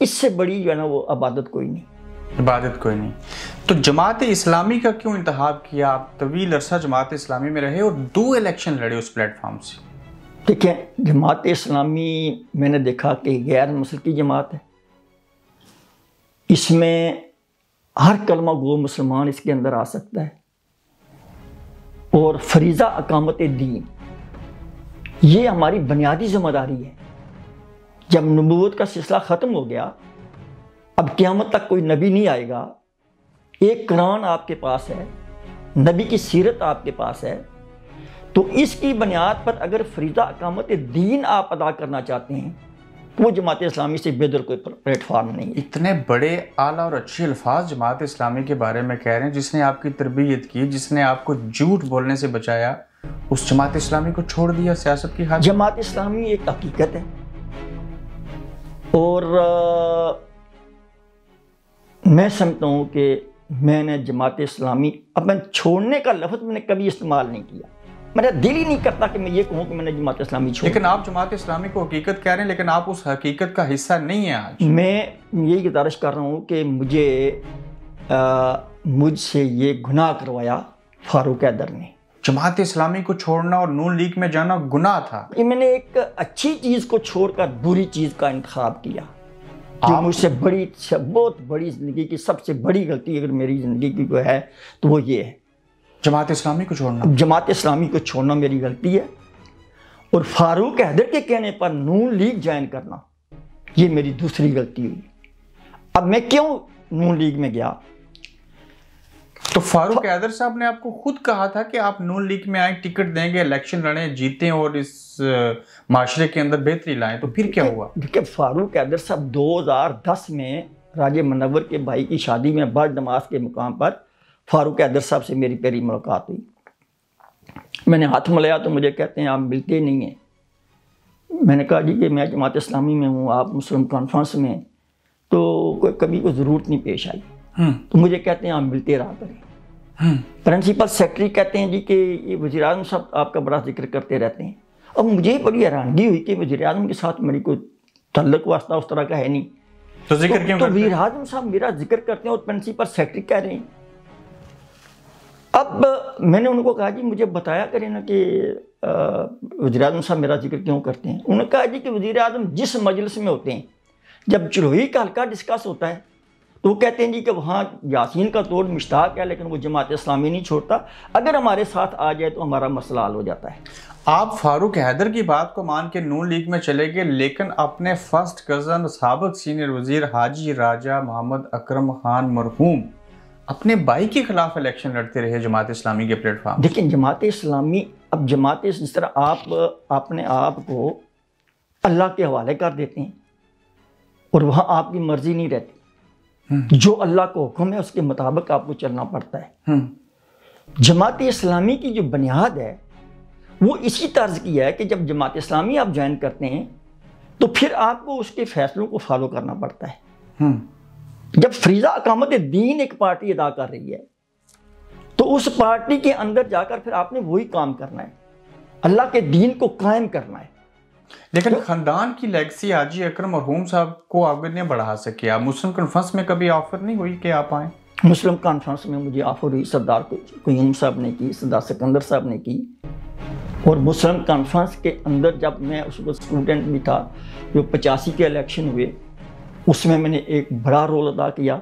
اس سے بڑی جو ہے نا وہ عبادت کوئی نہیں. عبادت کوئی نہیں. تو جماعت اسلامی کا کیوں انتخاب کیا؟ آپ طویل عرصہ جماعت اسلامی میں رہے اور 2 الیکشن لڑے اس پلیٹ فارم سے. دیکھیں جماعت اسلامی میں نے دیکھا کہ غیر مسلکی جماعت ہے. اس میں ہر کلمہ گو مسلمان اس کے اندر آ سکتا ہے، اور فریضہ اقامت دین یہ ہماری بنیادی ذمہ داری ہے. جب نبوت کا سلسلہ ختم ہو گیا، اب قیامت تک کوئی نبی نہیں آئے گا، ایک قرآن آپ کے پاس ہے، نبی کی سیرت آپ کے پاس ہے، تو اس کی بنیاد پر اگر فریضہ اقامت دین آپ ادا کرنا چاہتے ہیں تو وہ جماعت اسلامی سے بہتر کوئی پلیٹ فارم نہیں ہے. اتنے بڑے اعلیٰ اور اچھے الفاظ جماعت اسلامی کے بارے میں کہہ رہے ہیں، جس نے آپ کی تربیت کی، جس نے آپ کو جھوٹ بولنے سے بچایا، اس جماعت اسلامی کو چھوڑ دیا سیاست کی خاطر. جماعت اسلامی ایک حقیقت ہے، اور میں سمجھتا ہوں کہ میں نے جماعت اسلامی اپنے چھوڑنے کا لفظ میں نے کبھی استعمال نہیں کیا. میرا دل ہی نہیں کرتا کہ میں یہ کہوں کہ میں نے جماعت اسلامی چھوڑ. لیکن آپ جماعت اسلامی کو حقیقت کہہ رہے ہیں، لیکن آپ اس حقیقت کا حصہ نہیں ہیں آج. میں یہی گزارش کر رہا ہوں کہ مجھ سے یہ گناہ کروایا فاروق حیدر نے. جماعت اسلامی کو چھوڑنا اور نون لیگ میں جانا گناہ تھا. میں نے ایک اچھی چیز کو چھوڑ کر بری چیز کا انتخاب کیا، جو مجھ سے بہت بڑی زندگی کی سب سے بڑی غلطی اگر میری زندگی کی کوئی ہے تو وہ یہ ہے، جماعت اسلامی کو چھوڑنا. جماعت اسلامی کو چھوڑنا میری غلطی ہے، اور فاروق حیدر کے کہنے پر نون لیگ جوائن کرنا یہ میری دوسری غلطی ہوئی. اب میں کیوں نون لیگ میں گیا؟ تو فاروق حیدر صاحب نے آپ کو خود کہا تھا کہ آپ نون لیگ میں آئیں، ٹکٹ دیں گے، الیکشن لڑیں، جیتیں اور اس معاشرے کے اندر بہتری لائیں. تو پھر کیا ہوا؟ دیکھیں فاروق حیدر صاحب 2010 میں راجہ منور کے بھائی کی شادی میں بعد نماز کے مقام پر فاروق حیدر صاحب سے میری پہلی ملاقات ہوئی. میں نے ہاتھ ملایا تو مجھے کہتے ہیں آپ ملتے نہیں ہیں. میں نے کہا جی کہ میں جماعت اسلامی میں ہوں، آپ مسلم کانفرنس میں، تو کبھی کوئی ضرورت نہیں پیش آئی. تو مجھے کہتے ہیں آپ ملتے رہا کریں. پرنسپل سیکرٹری کہتے ہیں جی کہ یہ وزیر اعظم صاحب آپ کا بڑا ذکر کرتے رہتے ہیں. اب مجھے بڑی حیرانگی ہوئی کہ وزیر اعظم کے ساتھ میری کوئی تعلق واسطہ اس طرح کا ہے نہیں، تو ذکر کیوں کرتے ہیں؟ وزیر اعظم صاحب میرا ذکر کرتے ہیں اور پرنسپل سیکرٹری کہہ رہے ہیں. اب میں نے ان کو کہا جی مجھے بتایا کریں نا کہ وزیر اعظم صاحب میرا ذکر کیوں کرتے ہیں. انہوں نے کہا جی کہ وزیر اعظم جس مجلس میں ہوتے ہیں، جب چلوئی کا حلقہ ڈسکس ہوتا ہے تو وہ کہتے ہیں جی کہ وہاں یاسین کا توڑ مشتاق ہے لیکن وہ جماعت اسلامی نہیں چھوڑتا، اگر ہمارے ساتھ آ جائے تو ہمارا مسئلہ حل ہو جاتا ہے. آپ فاروق حیدر کی بات کو مان کے نون لیگ میں چلے گئے، لیکن اپنے فرسٹ کزن سابق سینئر وزیر حاجی راجہ محمد اکرم خان مرحوم اپنے بھائی کے خلاف الیکشن لڑتے رہے جماعت اسلامی کے پلیٹ فارم. دیکھیں جماعت اسلامی، اب جماعت جس طرح آپ اپنے آپ کو اللہ کے حوالے کر دیتے ہیں اور وہاں آپ کی مرضی نہیں رہتی، جو اللہ کو حکم ہے اس کے مطابق آپ کو چلنا پڑتا ہے. جماعت اسلامی کی جو بنیاد ہے وہ اسی طرز کی ہے کہ جب جماعت اسلامی آپ جوائن کرتے ہیں تو پھر آپ کو اس کے فیصلوں کو فالو کرنا پڑتا ہے. جب فریضہ اقامت دین ایک پارٹی ادا کر رہی ہے تو اس پارٹی کے اندر جا کر پھر آپ نے وہی کام کرنا ہے، اللہ کے دین کو قائم کرنا ہے. لیکن خاندان کی لیگسی حاجی اکرم مرحوم صاحب کو آگے نہیں بڑھا سکے. آپ مسلم کانفرنس میں کبھی آفر نہیں ہوئی کہ آپ آئیں؟ مسلم کانفرنس میں مجھے آفر ہوئی، سردار قیوم صاحب نے کی، سردار سکندر صاحب نے کی. اور مسلم کانفرنس کے اندر جب میں اس وقت اسٹوڈنٹ بھی تھا، جو 85 کے الیکشن ہوئے، اس میں نے ایک بڑا رول ادا کیا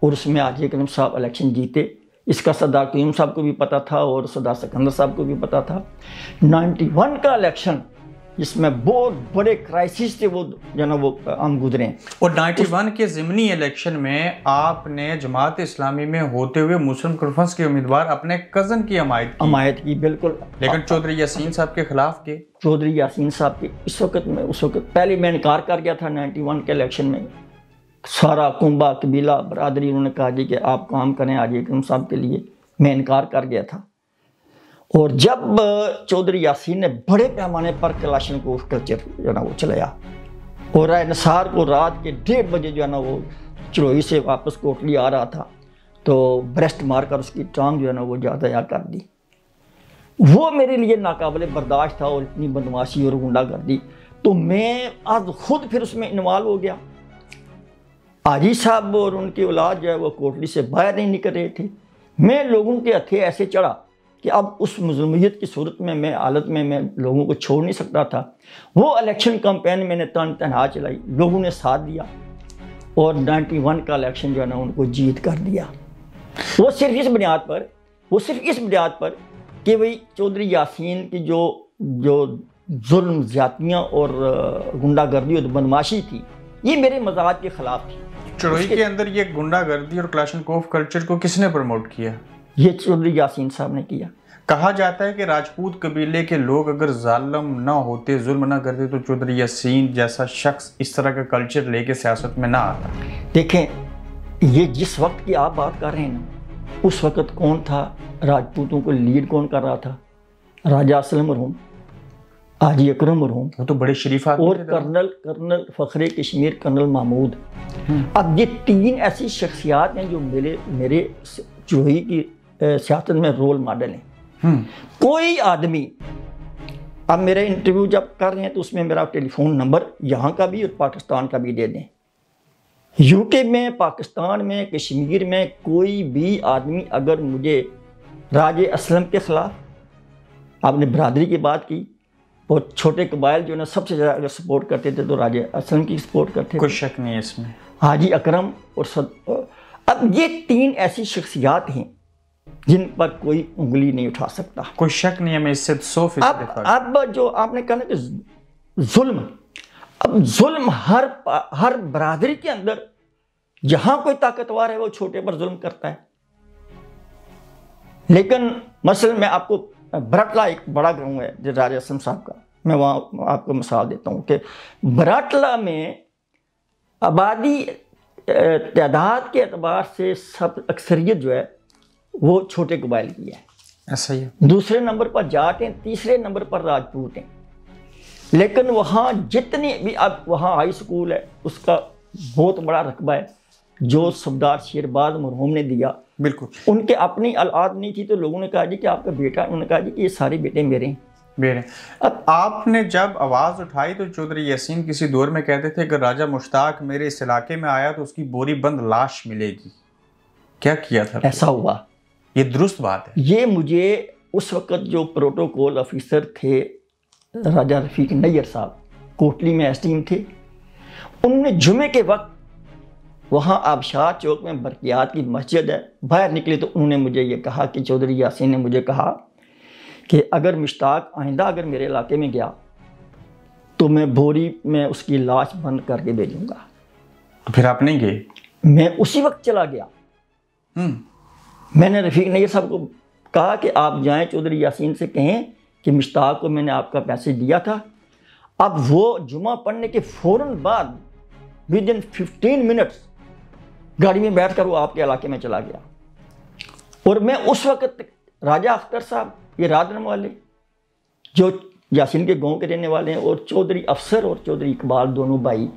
اور اس میں حاجی اکرم صاحب الیکشن جیتے. اس کا سردار قیوم صاحب کو بھی پتہ تھا اور سردار سکندر صاحب کو بھی پتہ تھا. 91 کا الیکشن جس میں بہت بڑے کرائسس تھے وہ جو نا وہ ہم گزرے ہیں. اور 91 کے ضمنی الیکشن میں آپ نے جماعت اسلامی میں ہوتے ہوئے مسلم کانفرنس کے امیدوار اپنے کزن کی حمایت کی. بالکل. لیکن چودھری یاسین صاحب کے خلاف کے چودھری یاسین صاحب کے اس وقت پہلے میں انکار کر گیا تھا. 91 کے الیکشن میں سارا کنبہ قبیلہ برادری انہوں نے کہا جی کہ آپ کام کریں حاجی اکرم صاحب کے لیے. میں انکار کر گیا تھا. اور جب چودھری یاسین نے بڑے پیمانے پر کلاشنکوف کلچر جو ہے نا وہ چلایا اور رائے نثار کو رات کے 1:30 بجے جو ہے نا وہ چلوئی سے واپس کوٹلی آ رہا تھا تو بریسٹ مار کر اس کی ٹانگ جو ہے نا وہ ضائع کر دی. وہ میرے لیے ناقابل برداشت تھا اور اتنی بدماشی اور غنڈہ گردی. تو میں آج خود پھر اس میں انوالو ہو گیا حاجی صاحب اور ان کی اولاد جو ہے وہ کوٹلی سے باہر نہیں نکل رہے تھے. میں لوگوں کے ہتھے ایسے چڑھا کہ اب اس مظلومیت کی صورت میں حالت میں لوگوں کو چھوڑ نہیں سکتا تھا. وہ الیکشن کمپین میں نے تنہا چلائی, لوگوں نے ساتھ دیا اور 91 کا الیکشن جو ہے نا ان کو جیت کر دیا. وہ صرف اس بنیاد پر کہ وہی چودھری یاسین کی جو ظلم زیادتیاں اور گنڈا گردی اور بدماشی تھی, یہ میرے مزاج کے خلاف تھی. چڑوئی کے اندر یہ گنڈا گردی اور کلاشنکوف کلچر کو کس نے پروموٹ کیا؟ یہ چودھری یاسین صاحب نے کیا. کہا جاتا ہے کہ راجپوت قبیلے کے لوگ اگر ظالم نہ ہوتے, ظلم نہ کرتے, تو چودھری یاسین جیسا شخص اس طرح کا کلچر لے کے سیاست میں نہ آتا. دیکھیں, یہ جس وقت کی آپ بات کر رہے ہیں نا, اس وقت کون تھا راجپوتوں کو لیڈ کون کر رہا تھا؟ راجہ اسلم مرحوم, حاجی اکرم مرحوم, وہ تو بڑے شریف آدمی اور تھے. کرنل فخر کشمیر کرنل محمود. اب یہ 3 ایسی شخصیات ہیں جو میرے چڑوئی کی سیاست میں رول ماڈل ہیں. کوئی آدمی, اب میرے انٹرویو جب کر رہے ہیں تو اس میں میرا ٹیلی فون نمبر یہاں کا بھی اور پاکستان کا بھی دے دیں. یو کے میں, پاکستان میں, کشمیر میں کوئی بھی آدمی اگر مجھے راجہ اسلم کے خلاف, آپ نے برادری کی بات کی, اور چھوٹے قبائل جو ہے نا سب سے زیادہ اگر سپورٹ کرتے تھے تو راجہ اسلم کی سپورٹ کرتے تھے. کوئی شک نہیں ہے اس میں. حاجی اکرم اب یہ 3 ایسی شخصیات ہیں جن پر کوئی انگلی نہیں اٹھا سکتا. کوئی شک نہیں ہے, میں اس سے 100% اب جو آپ نے کہا نا کہ ظلم ہر برادری کے اندر جہاں کوئی طاقتور ہے وہ چھوٹے پر ظلم کرتا ہے. لیکن مثلا میں آپ کو براٹلا ایک بڑا گاؤں ہے جو راجہ اسلم صاحب کا, میں وہاں آپ کو مثال دیتا ہوں کہ براٹلا میں آبادی تعداد کے اعتبار سے سب اکثریت جو ہے وہ چھوٹے قبائل کی ہے. ایسا ہی ہے. دوسرے نمبر پر جاٹ ہیں, تیسرے نمبر پر راجپوت ہیں. لیکن وہاں جتنی بھی, اب وہاں ہائی سکول ہے, اس کا بہت بڑا رقبہ ہے جو صفدار شیرباز مرحوم نے دیا. بالکل. ان کے اپنی اولاد نہیں تھی تو لوگوں نے کہا جی کہ آپ کا بیٹا, انہوں نے کہا جی کہ یہ سارے بیٹے میرے ہیں. اب آپ نے جب آواز اٹھائی تو چودھری یاسین کسی دور میں کہتے تھے کہ راجہ مشتاق میرے اس علاقے میں آیا تو اس کی بوری بند لاش ملے گی. کیا کیا تھا؟ ایسا ہوا. یہ درست بات ہے. یہ مجھے اس وقت جو پروٹوکول آفیسر تھے راجہ رفیق نیر صاحب, کوٹلی میں ایس ٹیم تھے, انہوں نے جمعے کے وقت وہاں آبشار چوک میں برقیات کی مسجد ہے, باہر نکلے تو انہوں نے مجھے یہ کہا کہ چودھری یاسین نے مجھے کہا کہ اگر مشتاق آئندہ اگر میرے علاقے میں گیا تو میں بوری میں اس کی لاش بند کر کے بھیجوں گا. پھر آپ نہیں گئے؟ میں اسی وقت چلا گیا. میں نے رفیق نیر صاحب کو کہا کہ آپ جائیں چودھری یاسین سے کہیں کہ مشتاق کو میں نے آپ کا میسج دیا تھا. اب وہ جمعہ پڑھنے کے فوراً بعد ودن 15 منٹس گاڑی میں بیٹھ کر وہ آپ کے علاقے میں چلا گیا. اور میں اس وقت راجہ اختر صاحب, یہ رادرم والے جو یاسین کے گاؤں کے رہنے والے ہیں, اور چودھری افسر اور چودھری اقبال دونوں بھائی,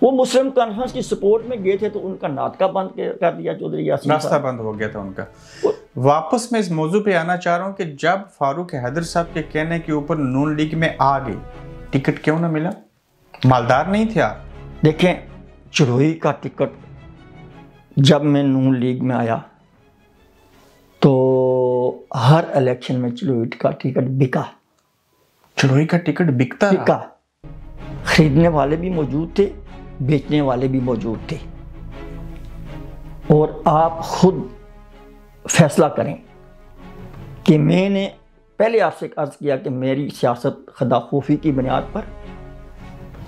وہ مسلم کانفرنس کی سپورٹ میں گئے تھے تو ان کا ناطقہ بند کر دیا چودھری یاسین. راستہ بند ہو گیا تھا ان کا. واپس میں اس موضوع پہ آنا چاہ رہا ہوں کہ جب فاروق حیدر صاحب کے کہنے کے اوپر نون لیگ میں آ گئی, ٹکٹ کیوں نہ ملا؟ مالدار نہیں تھے آپ؟ دیکھیں, چڑوئی کا ٹکٹ جب میں نون لیگ میں آیا تو ہر الیکشن میں چڑوئی کا ٹکٹ بکا. چڑوئی کا ٹکٹ بکتا بکا. خریدنے والے بھی موجود تھے, بیچنے والے بھی موجود تھے. اور آپ خود فیصلہ کریں کہ میں نے پہلے آپ سے عرض کیا کہ میری سیاست خدا خوفی کی بنیاد پر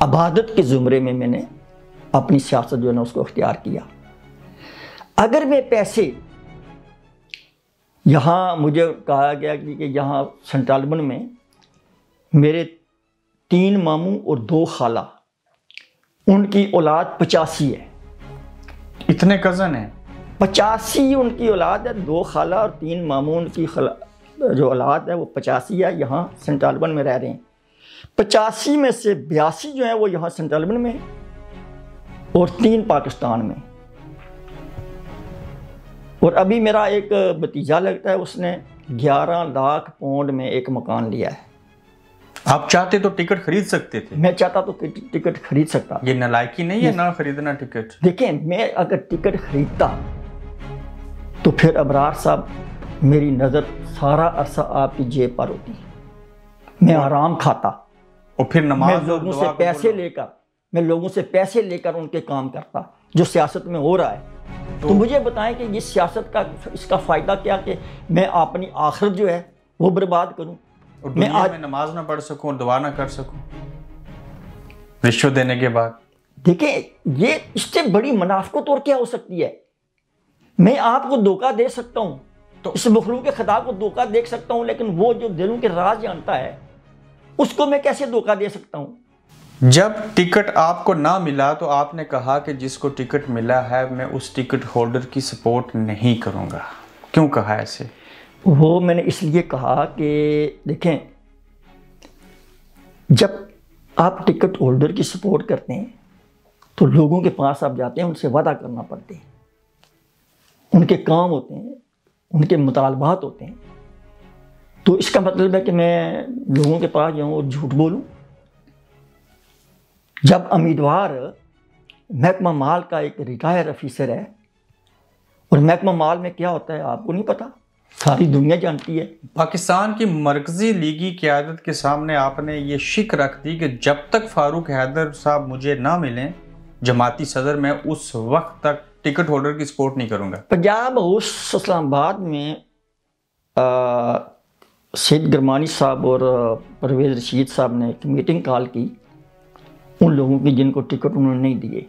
عبادت کے زمرے میں نے اپنی سیاست جو ہے نا اس کو اختیار کیا. اگر میں پیسے, یہاں مجھے کہا گیا کہ یہاں سنٹالبن میں میرے 3 ماموں اور 2 خالہ, ان کی اولاد 85 ہے. اتنے کزن ہیں؟ 85 ان کی اولاد ہے, 2 خالہ اور 3 ماموں ان کی جو اولاد ہے وہ 85 ہے, یہاں سنٹالبن میں رہ رہے ہیں. 85 میں سے 82 جو ہیں وہ یہاں سنٹالبن میں اور 3 پاکستان میں. اور ابھی میرا ایک بھتیجا لگتا ہے, اس نے 11 لاکھ پاؤنڈ میں ایک مکان لیا ہے. آپ چاہتے تو ٹکٹ خرید سکتے تھے. میں چاہتا تو ٹکٹ خرید سکتا. یہ نالائکی نہیں ہے نہ خریدنا ٹکٹ. دیکھیں میں اگر ٹکٹ خریدتا تو پھر ابرار صاحب میری نظر سارا عرصہ آپ کی جیب پر ہوتی, میں آرام کھاتا, اور پھر نماز میں لوگوں سے پیسے لے کر ان کے کام کرتا جو سیاست میں ہو رہا ہے. تو مجھے بتائیں کہ یہ سیاست کا اس کا فائدہ کیا کہ میں اپنی آخرت جو ہے وہ برباد کروں, اور دنیا میں نماز نہ پڑھ سکوں اور دعا نہ کر سکوں رشوت دینے کے بعد. دیکھیں یہ اس سے بڑی منافقت اور کیا ہو سکتی ہے. میں آپ کو دھوکہ دے سکتا ہوں, تو اس مخلوق خدا کو دھوکہ دے سکتا ہوں, لیکن وہ جو دلوں کے راز جانتا ہے اس کو میں کیسے دھوکہ دے سکتا ہوں. جب ٹکٹ آپ کو نہ ملا تو آپ نے کہا کہ جس کو ٹکٹ ملا ہے میں اس ٹکٹ ہولڈر کی سپورٹ نہیں کروں گا. کیوں کہا ایسے؟ وہ میں نے اس لیے کہا کہ دیکھیں جب آپ ٹکٹ ہولڈر کی سپورٹ کرتے ہیں تو لوگوں کے پاس آپ جاتے ہیں, ان سے وعدہ کرنا پڑتے ہیں, ان کے کام ہوتے ہیں, ان کے مطالبات ہوتے ہیں. تو اس کا مطلب ہے کہ میں لوگوں کے پاس جاؤں اور جھوٹ بولوں. جب امیدوار محکمہ مال کا ایک ریٹائر افیسر ہے, اور محکمہ مال میں کیا ہوتا ہے آپ کو نہیں پتا, ساری دنیا جانتی ہے. پاکستان کی مرکزی لیگی قیادت کے سامنے آپ نے یہ شک رکھ دی کہ جب تک فاروق حیدر صاحب مجھے نہ ملیں جماعتی صدر, میں اس وقت تک ٹکٹ ہولڈر کی سپورٹ نہیں کروں گا. پنجاب ہاؤس اسلام آباد میں سید گرمانی صاحب اور پرویز رشید صاحب نے ایک میٹنگ کال کی ان لوگوں کی جن کو ٹکٹ انہوں نے نہیں دیے.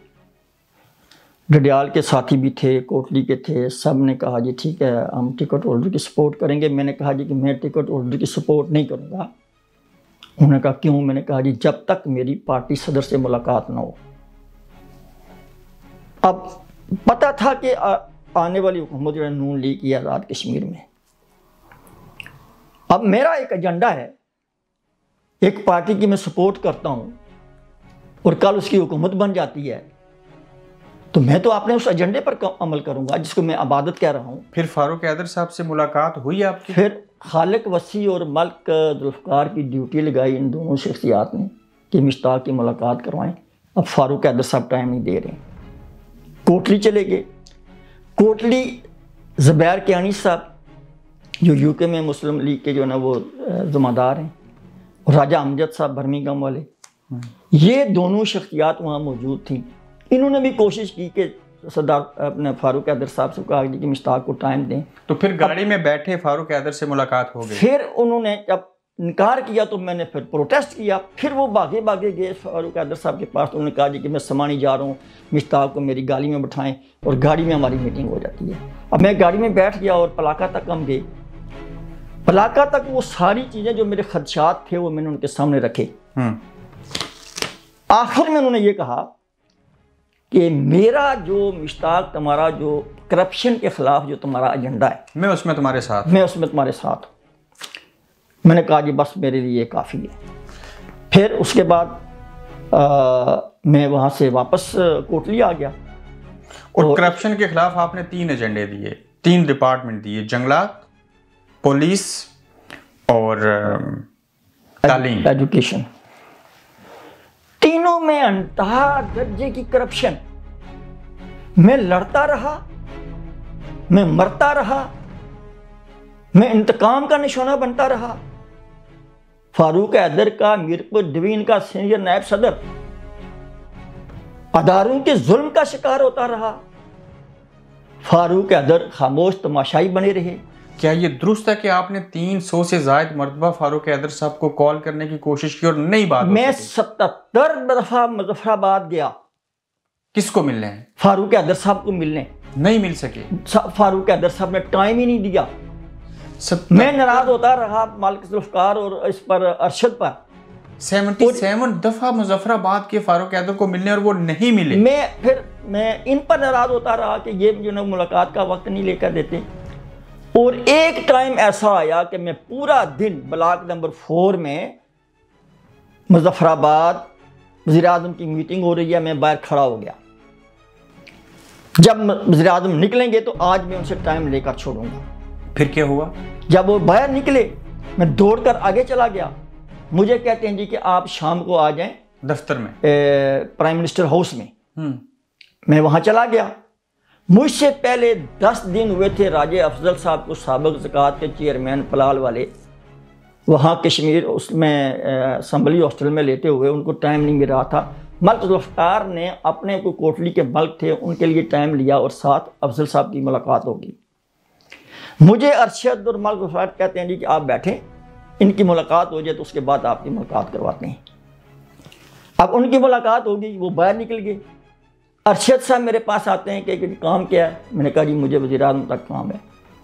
ڈڈیال کے ساتھی بھی تھے, کوٹلی کے تھے, سب نے کہا جی ٹھیک ہے ہم ٹکٹ ہولڈر کی سپورٹ کریں گے. میں نے کہا جی کہ میں ٹکٹ ہولڈر کی سپورٹ نہیں کروں گا. انہوں نے کہا کیوں؟ میں نے کہا جی جب تک میری پارٹی صدر سے ملاقات نہ ہو. اب پتہ تھا کہ آنے والی حکومت جو ہے نون لیگ کی آزاد کشمیر میں. اب میرا ایک ایجنڈا ہے, ایک پارٹی کی میں سپورٹ کرتا ہوں اور کل اس کی حکومت بن جاتی ہے تو میں تو اپنے اس ایجنڈے پر عمل کروں گا جس کو میں عبادت کہہ رہا ہوں. پھر فاروق حیدر صاحب سے ملاقات ہوئی آپ کی؟ پھر خالق وسیع اور ملک ذوالفقار کی ڈیوٹی لگائی ان دونوں شخصیات نے کہ مشتاق کی ملاقات کروائیں. اب فاروق حیدر صاحب ٹائم نہیں دے رہے ہیں. کوٹلی چلے گئے. کوٹلی زبیر کیانی صاحب جو یو کے میں مسلم لیگ کے جو ہے نا وہ ذمہ دار ہیں, اور راجہ امجد صاحب برمنگھم والے, یہ دونوں شخصیات وہاں موجود تھیں. انہوں نے بھی کوشش کی کہ صدر اپنے فاروق حیدر صاحب سے کہا کہ مشتاق کو ٹائم دیں. تو پھر گاڑی میں بیٹھے فاروق حیدر سے ملاقات ہو گئی. پھر انہوں نے جب انکار کیا تو میں نے پھر پروٹیسٹ کیا. پھر وہ بھاگے گئے فاروق حیدر صاحب کے پاس. انہوں نے کہا جی کہ میں سمانی جا رہا ہوں, مشتاق کو میری گاڑی میں بٹھائیں, اور گاڑی میں ہماری میٹنگ ہو جاتی ہے. اب میں گاڑی میں بیٹھ گیا اور پلاکا تک ہم گئے. پلاکا تک وہ ساری چیزیں جو میرے خدشات تھے وہ میں نے ان کے سامنے رکھے. آخر میں انہوں نے یہ کہا کہ میرا جو مشتاق تمہارا جو کرپشن کے خلاف جو تمہارا ایجنڈا ہے میں اس میں تمہارے ساتھ ہوں. میں نے کہا جی بس میرے لیے کافی ہے. پھر اس کے بعد میں وہاں سے واپس کوٹلی آ گیا. اور کرپشن کے خلاف آپ نے 3 ایجنڈے دیے, 3 ڈپارٹمنٹ دیے, جنگلات, پولیس اور تعلیم, ایجوکیشن. تینوں میں انتہا درجے کی کرپشن. میں لڑتا رہا, میں مرتا رہا, میں انتقام کا نشانہ بنتا رہا. فاروق حیدر کا میرپور ڈویژن کا سینئر نائب صدر اداروں کے ظلم کا شکار ہوتا رہا. فاروق حیدر خاموش تماشائی بنے رہے. کیا یہ درست ہے کہ آپ نے 300 سے زائد مرتبہ فاروق حیدر صاحب کو کال کرنے کی کوشش کی اور نہیں بات ہو سکی؟ میں 77 دفعہ مظفر آباد گیا. کس کو ملنے ہیں؟ فاروق حیدر صاحب کو ملنے. نہیں مل سکے. فاروق حیدر صاحب نے ٹائم ہی نہیں دیا. میں ناراض ہوتا رہا مالک ذوالفقار اور اس پر ارشد پر. 77 دفعہ مظفر آباد کے فاروق حیدر کو ملنے اور وہ نہیں ملے. میں ان پر ناراض ہوتا رہا کہ یہ جو نا ملاقات کا وقت نہیں لے کر دیتے. اور ایک ٹائم ایسا آیا کہ میں پورا دن بلاک نمبر 4 میں مظفر آباد وزیر اعظم کی میٹنگ ہو رہی ہے, میں باہر کھڑا ہو گیا. جب وزیر اعظم نکلیں گے تو آج میں ان سے ٹائم لے کر چھوڑوں گا. پھر کیا ہوا؟ جب وہ باہر نکلے میں دوڑ کر آگے چلا گیا. مجھے کہتے ہیں جی کہ آپ شام کو آ جائیں دفتر میں، پرائم منسٹر ہاؤس میں. میں وہاں چلا گیا. مجھ سے پہلے 10 دن ہوئے تھے راجہ افضل صاحب کو، سابق زکوٰۃ کے چیئرمین پلال والے، وہاں کشمیر اس میں اسمبلی ہاسٹل میں لیتے ہوئے. ان کو ٹائم نہیں مل رہا تھا. ملک ذوالفقار نے اپنے کوئی کوٹلی کے ملک تھے، ان کے لیے ٹائم لیا اور ساتھ افضل صاحب کی ملاقات ہوگی. مجھے ارشد اور ملک ذوالفقار کہتے ہیں جی کہ آپ بیٹھیں، ان کی ملاقات ہو جائے تو اس کے بعد آپ کی ملاقات کرواتے ہیں. اب ان کی ملاقات ہوگی، وہ باہر نکل گئے. ارشد صاحب میرے پاس آتے ہیں کہ کام کیا ہے؟ میں نے کہا جی مجھے وزیر اعظم تک کام ہے.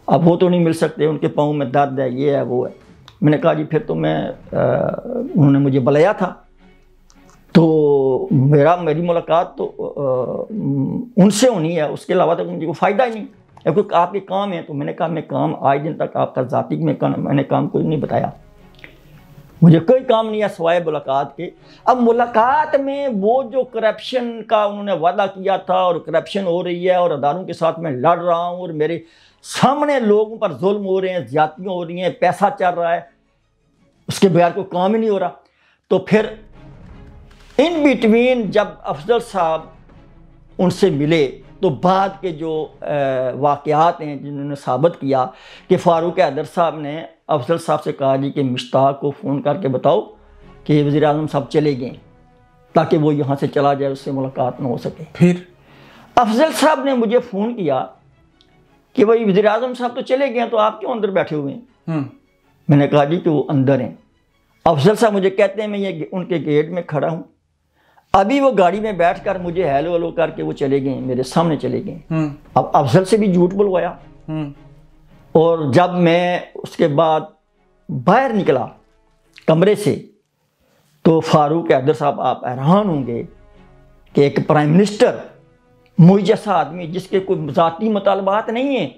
اب وہ تو نہیں مل سکتے، ان کے پاؤں میں درد ہے، یہ ہے وہ ہے. میں نے کہا جی پھر تو انہوں نے مجھے بلایا تھا تو میری ملاقات تو ان سے ہونی ہے، اس کے علاوہ تک مجھے کوئی فائدہ ہی نہیں. کیونکہ آپ کے کام ہیں. تو میں نے کہا میں کام آج دن تک آپ کا ذاتی میں نے کام کوئی نہیں بتایا، مجھے کوئی کام نہیں ہے سوائے ملاقات کے. اب ملاقات میں وہ جو کرپشن کا انہوں نے وعدہ کیا تھا اور کرپشن ہو رہی ہے اور اداروں کے ساتھ میں لڑ رہا ہوں اور میرے سامنے لوگوں پر ظلم ہو رہے ہیں، زیادتیاں ہو رہی ہیں، پیسہ چل رہا ہے، اس کے بغیر کوئی کام ہی نہیں ہو رہا. تو پھر ان بٹوین جب افضل صاحب ان سے ملے تو بعد کے جو واقعات ہیں جنہوں نے ثابت کیا کہ فاروق حیدر صاحب نے افضل صاحب سے کہا جی کہ مشتاق کو فون کر کے بتاؤ کہ وزیر اعظم صاحب چلے گئے تاکہ وہ یہاں سے چلا جائے، اس سے ملاقات نہ ہو سکے. پھر افضل صاحب نے مجھے فون کیا کہ بھائی وزیر اعظم صاحب تو چلے گئے ہیں تو آپ کیوں اندر بیٹھے ہوئے ہیں؟ میں نے کہا جی کہ وہ اندر ہیں. افضل صاحب مجھے کہتے ہیں میں یہ ان کے گیٹ میں کھڑا ہوں، ابھی وہ گاڑی میں بیٹھ کر مجھے ہیلو ہیلو کر کے وہ چلے گئے، میرے سامنے چلے گئے. اب افضل سے بھی جھوٹ بلوایا. اور جب میں اس کے بعد باہر نکلا کمرے سے تو فاروق حیدر صاحب آپ حیران ہوں گے کہ ایک پرائم منسٹر، مجھ جیسا آدمی جس کے کوئی ذاتی مطالبات نہیں ہیں،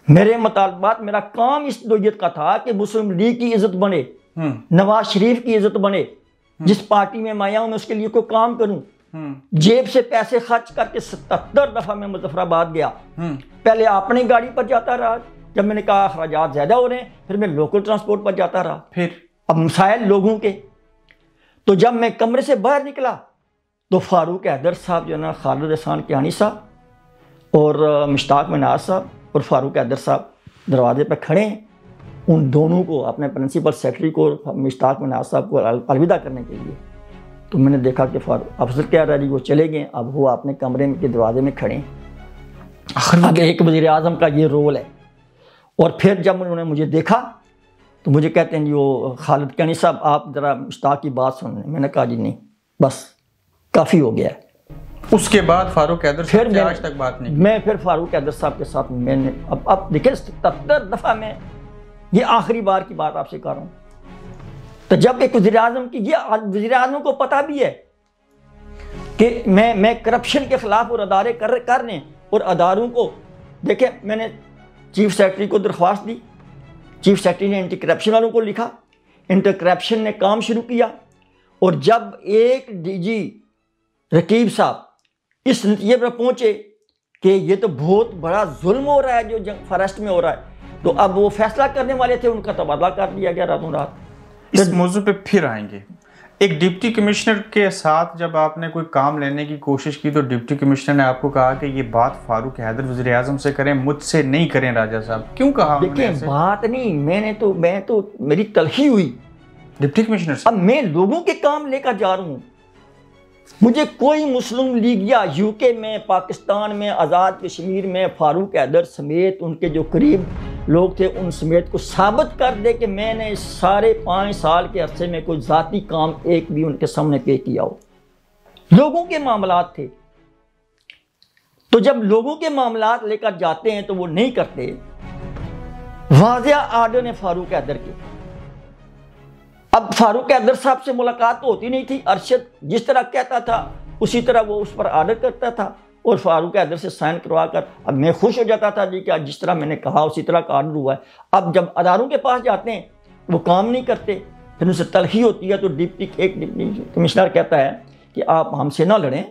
میرے مطالبات، میرا کام اس نوعیت کا تھا کہ مسلم لیگ کی عزت بنے، نواز شریف کی عزت بنے، جس پارٹی میں میں آیا ہوں میں اس کے لیے کوئی کام کروں. جیب سے پیسے خرچ کر کے 77 دفعہ میں مظفر آباد گیا. پہلے اپنی گاڑی پر جاتا رہا، جب میں نے کہا اخراجات زیادہ ہو رہے ہیں پھر میں لوکل ٹرانسپورٹ پر جاتا رہا. پھر اب مسائل لوگوں کے. تو جب میں کمرے سے باہر نکلا تو فاروق حیدر صاحب جو ہے نا، خالد احسان کیانی صاحب اور مشتاق مناز صاحب اور فاروق حیدر صاحب دروازے پہ کھڑے ہیں. ان دونوں کو، اپنے پرنسپل سیکرٹری کو، مشتاق مناز صاحب کو الوداع کرنے کے لیے. تو میں نے دیکھا کہ فاروق افضل کہہ رہا جی وہ چلے گئے، اب وہ اپنے کمرے کے دروازے میں کھڑے ہیں. آگے ایک وزیر اعظم کا یہ رول ہے. اور پھر جب انہوں نے مجھے دیکھا تو مجھے کہتے ہیں جی وہ خالد کیانی صاحب آپ ذرا مشتاق کی بات سن لیں. میں نے کہا جی نہیں، بس کافی ہو گیا ہے. اس کے بعد فاروق حیدر صاحب سے آج تک بات نہیں. میں پھر فاروق حیدر صاحب کے ساتھ میں نے اب دیکھیں 77 دفعہ میں یہ آخری بار کی بات آپ سے کر رہا ہوں. تو جب ایک وزیر اعظم کی، یہ وزیر اعظم کو پتہ بھی ہے کہ میں کرپشن کے خلاف اور ادارے کرنے اور اداروں کو، دیکھیں میں نے چیف سیکرٹری کو درخواست دی، چیف سیکرٹری نے اینٹی کرپشن والوں کو لکھا، اینٹی کرپشن نے کام شروع کیا. اور جب ایک ڈی جی رقیب صاحب اس نتیجے پر پہنچے کہ یہ تو بہت بڑا ظلم ہو رہا ہے جو فارسٹ میں ہو رہا ہے، تو اب وہ فیصلہ کرنے والے تھے، ان کا تبادلہ کر دیا گیا راتوں رات. اس موضوع پہ پھر آئیں گے. ایک ڈپٹی کمشنر کے ساتھ جب آپ نے کوئی کام لینے کی کوشش کی تو ڈپٹی کمشنر نے آپ کو کہا کہ یہ بات فاروق حیدر وزیر اعظم سے کریں، مجھ سے نہیں کریں. راجہ صاحب کیوں کہا؟ دیکھیں بات نہیں، میں تو میری تلخی ہوئی ڈپٹی کمشنر سے. اب میں لوگوں کے کام لے کر جا رہا ہوں. مجھے کوئی مسلم لیگ یا یو کے میں، پاکستان میں، آزاد کشمیر میں فاروق حیدر سمیت ان کے جو قریب لوگ تھے ان سمیت کو ثابت کر دے کہ میں نے اس سارے 5 سال کے عرصے میں کوئی ذاتی کام ایک بھی ان کے سامنے پے کیا ہو. لوگوں کے معاملات تھے. تو جب لوگوں کے معاملات لے کر جاتے ہیں تو وہ نہیں کرتے. واضح آرڈر نے فاروق حیدر کے. اب فاروق حیدر صاحب سے ملاقات تو ہوتی نہیں تھی. ارشد جس طرح کہتا تھا اسی طرح وہ اس پر آرڈر کرتا تھا اور فاروق حیدر سے سائن کروا کر اب میں خوش ہو جاتا تھا جی کہ جس طرح میں نے کہا اسی طرح کا آرڈر ہوا ہے. اب جب اداروں کے پاس جاتے ہیں وہ کام نہیں کرتے، پھر ان سے تلخی ہوتی ہے. تو ایک ڈپٹی کمشنر کہتا ہے کہ آپ ہم سے نہ لڑیں،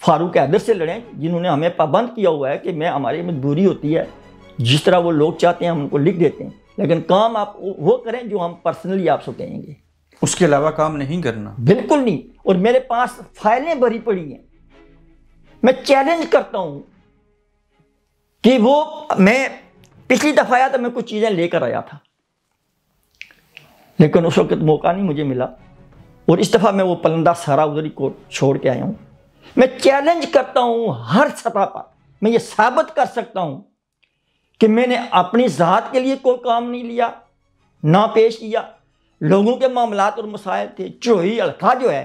فاروق حیدر سے لڑیں جنہوں نے ہمیں پابند کیا ہوا ہے کہ میں ہماری مجبوری ہوتی ہے، جس طرح وہ لوگ چاہتے ہیں ہم ان کو لکھ دیتے ہیں، لیکن کام آپ وہ کریں جو ہم پرسنلی آپ سے کہیں گے. اس کے علاوہ کام نہیں کرنا؟ بالکل نہیں. اور میرے پاس فائلیں بھری پڑی ہیں. میں چیلنج کرتا ہوں کہ وہ میں پچھلی دفعہ آیا تو میں کچھ چیزیں لے کر آیا تھا, لیکن اس وقت موقع نہیں مجھے ملا, اور اس دفعہ میں وہ پلندہ سارا ادھر کو چھوڑ کے آیا ہوں. میں چیلنج کرتا ہوں ہر سطح پر, میں یہ ثابت کر سکتا ہوں کہ میں نے اپنی ذات کے لیے کوئی کام نہیں لیا, نہ پیش کیا. لوگوں کے معاملات اور مسائل تھے. چڑوئی حلقہ جو ہے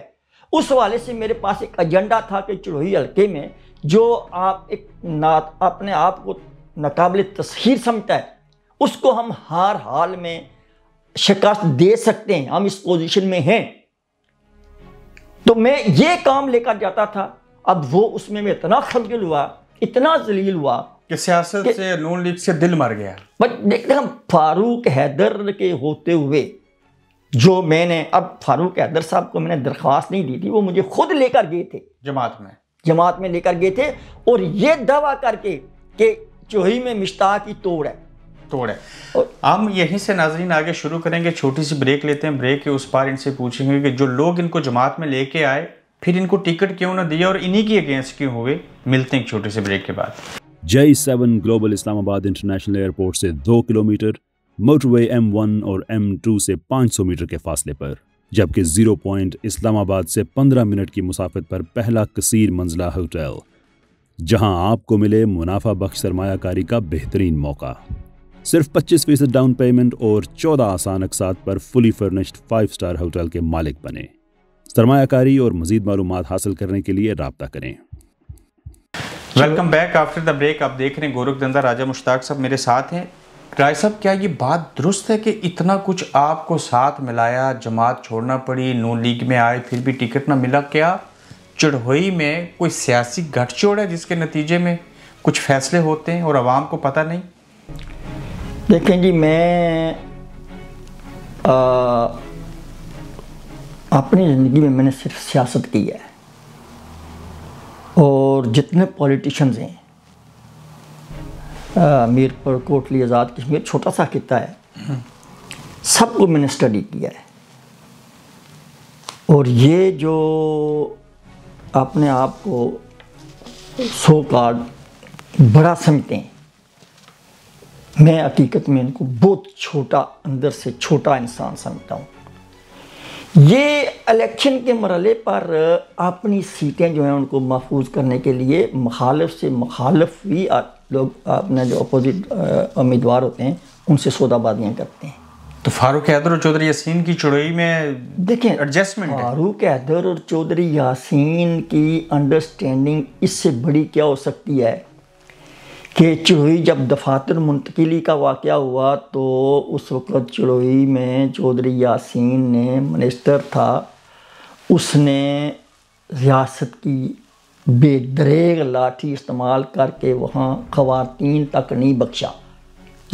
اس حوالے سے میرے پاس ایک ایجنڈا تھا کہ چڑوئی حلقے میں جو آپ اپنے آپ کو ناقابل تسخیر سمجھتا ہے اس کو ہم ہر حال میں شکست دے سکتے ہیں, ہم اس پوزیشن میں ہیں. تو میں یہ کام لے کر جاتا تھا. اب وہ اس میں اتنا خجل ہوا, اتنا ذلیل ہوا کہ سیاست سے, نون لیگ سے دل مر گیا. دیکھتے ہم فاروق حیدر کے ہوتے ہوئے جو میں نے, اب فاروق حیدر صاحب کو میں نے درخواست نہیں دی تھی, وہ مجھے خود لے کر گئے تھے جماعت میں لے کر گئے تھے, اور یہ دعویٰ کر کے کہ چوہی میں مشتاق کی توڑ ہے. ہم یہیں سے ناظرین آگے شروع کریں گے. چھوٹی سی بریک لیتے ہیں. بریک کے اس پار ان سے پوچھیں گے کہ جو لوگ ان کو جماعت میں لے کے آئے پھر ان کو ٹکٹ کیوں نہ دیا اور انہی کی اگینسٹ کیوں ہوئے. ملتے ہیں ایک چھوٹی سی بریک کے بعد. J7 گلوبل اسلام آباد انٹرنیشنل ایئرپورٹ سے 2 کلومیٹر, موٹر وے M1 اور M2 سے 500 میٹر کے فاصلے پر, جبکہ 0 پوائنٹ اسلام آباد سے 15 منٹ کی مسافت پر پہلا کثیر منزلہ ہوٹل, جہاں آپ کو ملے منافع بخش سرمایہ کاری کا بہترین موقع. صرف 25% ڈاؤن پیمنٹ اور 14 آسان اقساط پر فلی فرنشڈ 5 اسٹار ہوٹل کے مالک بنے. سرمایہ کاری اور مزید معلومات حاصل کرنے کے لیے رابطہ کریں. Welcome back after the break. آپ دیکھ رہے ہیں گورکھ دندہ. راجہ مشتاق صاحب میرے ساتھ ہیں. رائے صاحب, کیا یہ بات درست ہے کہ اتنا کچھ آپ کو ساتھ ملایا, جماعت چھوڑنا پڑی, نون لیگ میں آئے پھر بھی ٹکٹ نہ ملا؟ کیا چڑھوئی میں کوئی سیاسی گٹھ جوڑ ہے جس کے نتیجے میں کچھ فیصلے ہوتے ہیں اور عوام کو پتہ نہیں؟ دیکھیں جی, میں اپنی زندگی میں نے صرف سیاست کی ہے, اور جتنے پولیٹیشنز ہیں, میر پر کوٹلی, آزاد کشمیر, چھوٹا سا خطہ ہے, سب کو میں نے اسٹڈی کیا ہے. اور یہ جو اپنے آپ کو سو کارڈ بڑا سمجھتے ہیں, میں حقیقت میں ان کو بہت چھوٹا, اندر سے چھوٹا انسان سمجھتا ہوں. یہ الیکشن کے مرحلے پر اپنی سیٹیں جو ہیں ان کو محفوظ کرنے کے لیے مخالف سے مخالف بھی لوگ اپنے جو اپوزٹ امیدوار ہوتے ہیں ان سے سودا بازیاں کرتے ہیں. تو فاروق حیدر اور چودھری یاسین کی چڑھوئی میں دیکھیں, ایڈجسٹمنٹ ہے. فاروق حیدر اور چودھری یاسین کی انڈرسٹینڈنگ اس سے بڑی کیا ہو سکتی ہے کہ چڑھوئی جب دفاتر منتقلی کا واقعہ ہوا تو اس وقت چڑھوئی میں چودھری یاسین نے منسٹر تھا, اس نے ریاست کی بے دریغ لاٹھی استعمال کر کے وہاں خواتین تک نہیں بخشا.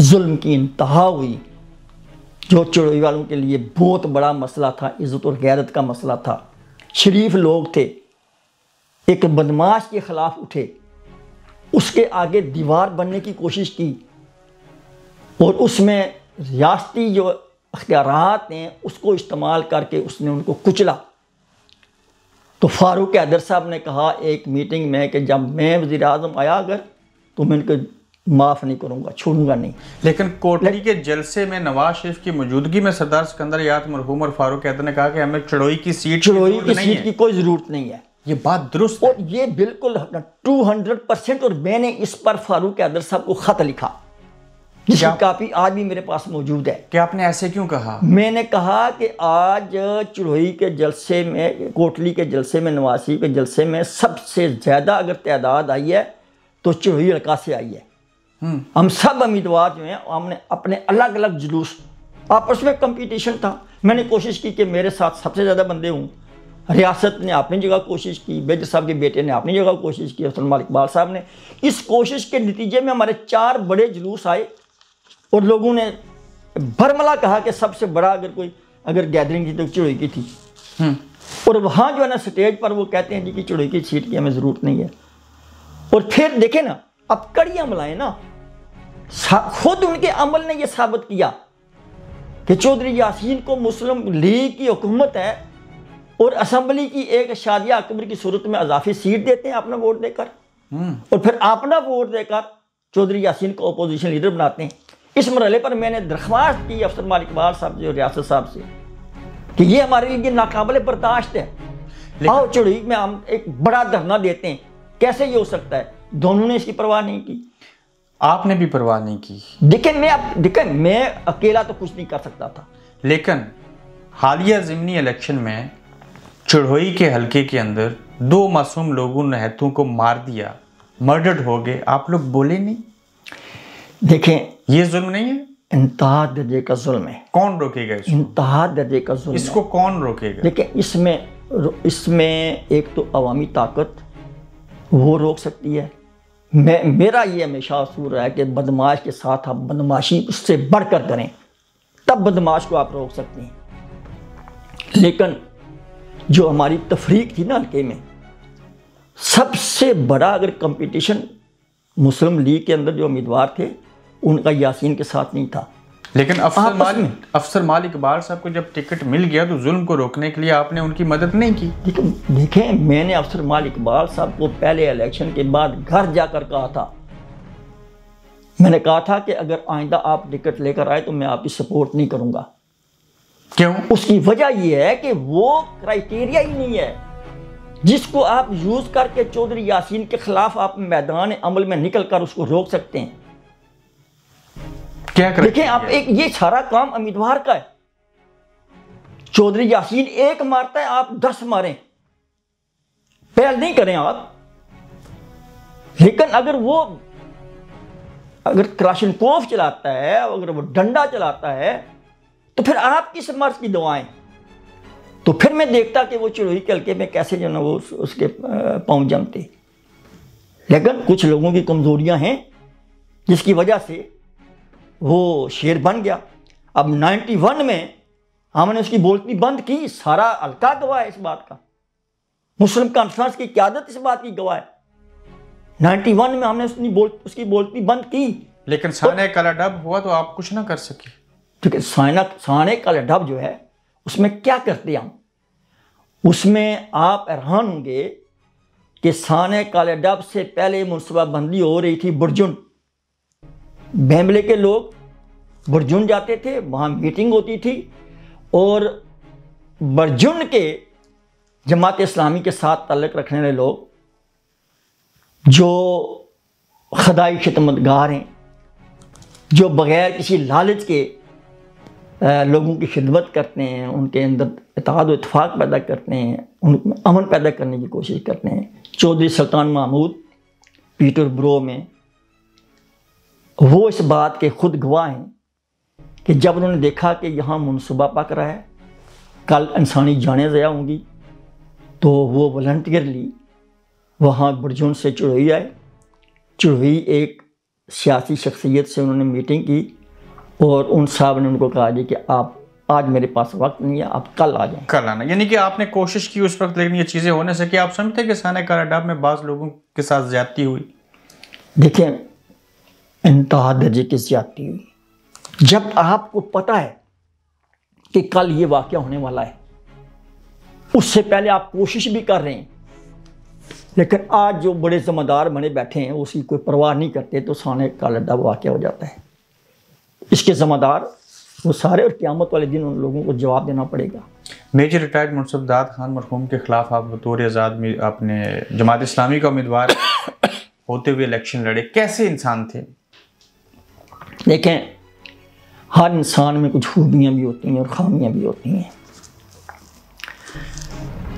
ظلم کی انتہا ہوئی, جو چڑھوئی والوں کے لیے بہت بڑا مسئلہ تھا, عزت اور غیرت کا مسئلہ تھا. شریف لوگ تھے, ایک بدماش کے خلاف اٹھے, اس کے آگے دیوار بننے کی کوشش کی, اور اس میں ریاستی جو اختیارات ہیں اس کو استعمال کر کے اس نے ان کو کچلا. تو فاروق حیدر صاحب نے کہا ایک میٹنگ میں کہ جب میں وزیر اعظم آیا اگر تو میں ان کو معاف نہیں کروں گا, چھوڑوں گا نہیں. لیکن کوٹلی کے جلسے میں نواز شریف کی موجودگی میں سردار سکندر یات مرحوم اور فاروق حیدر نے کہا کہ ہمیں چڑھوئی کی سیٹ کی کوئی ضرورت نہیں ہے. یہ بات درست ہے, اور یہ بالکل 200%. اور میں نے اس پر فاروق حیدر صاحب کو خط لکھا جس کی کاپی آج بھی میرے پاس موجود ہے. کہ آپ نے ایسے کیوں کہا؟ میں نے کہا کہ آج چڑھوئی کے جلسے میں, کوٹلی کے جلسے میں, نواز شریف کے جلسے میں سب سے زیادہ اگر تعداد آئی ہے تو چڑھوئی حلقہ سے آئی ہے. ہم سب امیدوار جو ہیں ہم نے اپنے الگ الگ جلوس, آپس میں کمپٹیشن تھا. میں نے کوشش کی کہ میرے ساتھ سب سے زیادہ بندے ہوں. ریاست نے اپنی جگہ کوشش کی, بیجر صاحب کے بیٹے نے اپنی جگہ کوشش کی, حسن مالک اقبال صاحب نے. اس کوشش کے نتیجے میں ہمارے 4 بڑے جلوس آئے, اور لوگوں نے برملا کہا کہ سب سے بڑا اگر گیدرنگ تھی تو چڑھوئی کی تھی. اور وہاں جو ہے نا سٹیج پر وہ کہتے ہیں جی کہ چڑھوئی کی سیٹ کی ہمیں ضرورت نہیں ہے. اور پھر دیکھیں نا, اب کڑی عمل آئے نا, خود ان کے عمل نے یہ ثابت کیا کہ چودھری یاسین کو مسلم لیگ کی حکومت ہے اور اسمبلی کی ایک شادیہ اکبر کی صورت میں اضافی سیٹ دیتے ہیں اپنا ووٹ دے کر، اور پھر اپنا ووٹ دے کر چودھری یاسین کو اپوزیشن لیڈر بناتے ہیں۔ اس مرحلے پر میں نے درخواست کی افسر مالک اقبال صاحب سے اور ریاست صاحب سے کہ یہ ہمارے لیے ناقابل برداشت ہے، آؤ چڑھوئی میں ہم ایک بڑا دھرنا دیتے ہیں۔ کیسے یہ ہو سکتا ہے؟ دونوں نے اس کی پرواہ نہیں کی۔ آپ نے بھی پرواہ نہیں کی؟ دیکھیں میں اکیلا تو کچھ نہیں کر سکتا تھا، لیکن حالیہ ضمنی الیکشن میں چڑھوئی کے حلقے کے اندر 2 معصوم لوگوں نے ہیتھوں کو مار دیا، مرڈرڈ ہو گئے، آپ لوگ بولے نہیں؟ دیکھیں یہ ظلم نہیں ہے؟ انتہا درجے کا ظلم ہے۔ کون روکے گا اس کو؟ انتہا درجے کا ظلم اس کو کون روکے گا؟ دیکھیں اس میں ایک تو عوامی طاقت وہ روک سکتی ہے۔ میرا یہ ہمیشہ اصول ہے کہ بدماش کے ساتھ آپ بدماشی اس سے بڑھ کر کریں، تب بدماش کو آپ روک سکتے ہیں۔ لیکن جو ہماری تفریق تھی نا حلقے میں، سب سے بڑا اگر کمپٹیشن مسلم لیگ کے اندر جو امیدوار تھے ان کا یاسین کے ساتھ نہیں تھا۔ لیکن افسر مالک اقبال صاحب کو جب ٹکٹ مل گیا تو ظلم کو روکنے کے لیے آپ نے ان کی مدد نہیں کی؟ دیکھیں میں نے افسر مالک اقبال صاحب کو پہلے الیکشن کے بعد گھر جا کر کہا تھا، میں نے کہا تھا کہ اگر آئندہ آپ ٹکٹ لے کر آئے تو میں آپ کی سپورٹ نہیں کروں گا۔ کیوں؟ اس کی وجہ یہ ہے کہ وہ کرائیٹیریا ہی نہیں ہے جس کو آپ یوز کر کے چودھری یاسین کے خلاف آپ میدان عمل میں نکل کر اس کو روک سکتے ہیں۔ دیکھیں آپ یہ سارا کام امیدوار کا ہے۔ چودھری یاسین ایک مارتا ہے، آپ 10 ماریں، پہل نہیں کریں آپ۔ لیکن اگر کلاشنکوف چلاتا ہے، اگر وہ ڈنڈا چلاتا ہے تو پھر آپ کس مرض کی دعائیں؟ تو پھر میں دیکھتا کہ وہ چڑھوئی کے حلقے میں کیسے جو نا وہ اس کے پاؤں جمتے۔ لیکن کچھ لوگوں کی کمزوریاں ہیں جس کی وجہ سے وہ شیر بن گیا۔ اب 91 میں ہم نے اس کی بولتی بند کی، سارا حلقہ گواہ ہے اس بات کا، مسلم کانفرنس کی قیادت اس بات کی گواہ ہے۔ 91 میں ہم نے اس کی بولتی بند کی، لیکن سانہ کالا ڈب ہوا تو آپ کچھ نہ کر سکے۔ ٹھیک ہے، سانہ کالا ڈب جو ہے اس میں کیا کرتے ہم؟ اس میں آپ حیران ہوں گے کہ سانہ کالے ڈب سے پہلے منصوبہ بندی ہو رہی تھی برجن۔ بھیملے کے لوگ برجن جاتے تھے، وہاں میٹنگ ہوتی تھی، اور برجن کے جماعت اسلامی کے ساتھ تعلق رکھنے والے لوگ جو خدائی خدمتگار ہیں، جو بغیر کسی لالچ کے لوگوں کی خدمت کرتے ہیں، ان کے اندر اتحاد و اتفاق پیدا کرتے ہیں، ان میں امن پیدا کرنے کی کوشش کرتے ہیں۔ چودھری سلطان محمود پیٹر برو میں وہ اس بات کے خود گواہ ہیں کہ جب انہوں نے دیکھا کہ یہاں منصوبہ پک رہا ہے، کل انسانی جانیں ضائع ہوں گی، تو وہ والنٹیئرلی وہاں برجن سے چڑھوئی آئے۔ چڑھوئی ایک سیاسی شخصیت سے انہوں نے میٹنگ کی اور ان صاحب نے ان کو کہا جی کہ آپ آج میرے پاس وقت نہیں ہے، آپ کل آ جائیں۔ کل آنا، یعنی کہ آپ نے کوشش کی اس وقت، لیکن یہ چیزیں ہونے سے کہ آپ سمجھتے ہیں کہ سانہ کالا ڈب میں بعض لوگوں کے ساتھ زیادتی ہوئی؟ دیکھیں انتہا درجے کی زیادتی ہوئی۔ جب آپ کو پتہ ہے کہ کل یہ واقعہ ہونے والا ہے، اس سے پہلے آپ کوشش بھی کر رہے ہیں، لیکن آج جو بڑے ذمہ دار بنے بیٹھے ہیں اس کی کوئی پرواہ نہیں کرتے، تو سانہ کالا ڈب واقعہ ہو جاتا ہے۔ اس کے ذمہ دار وہ سارے، اور قیامت والے دن ان لوگوں کو جواب دینا پڑے گا۔ میجر ریٹائرڈ منصف داد خان مرحوم کے خلاف آپ بطور آزاد آپ نے جماعت اسلامی کا امیدوار ہوتے ہوئے الیکشن لڑے، کیسے انسان تھے؟ دیکھیں ہر انسان میں کچھ خوبیاں بھی ہوتی ہیں اور خامیاں بھی ہوتی ہیں۔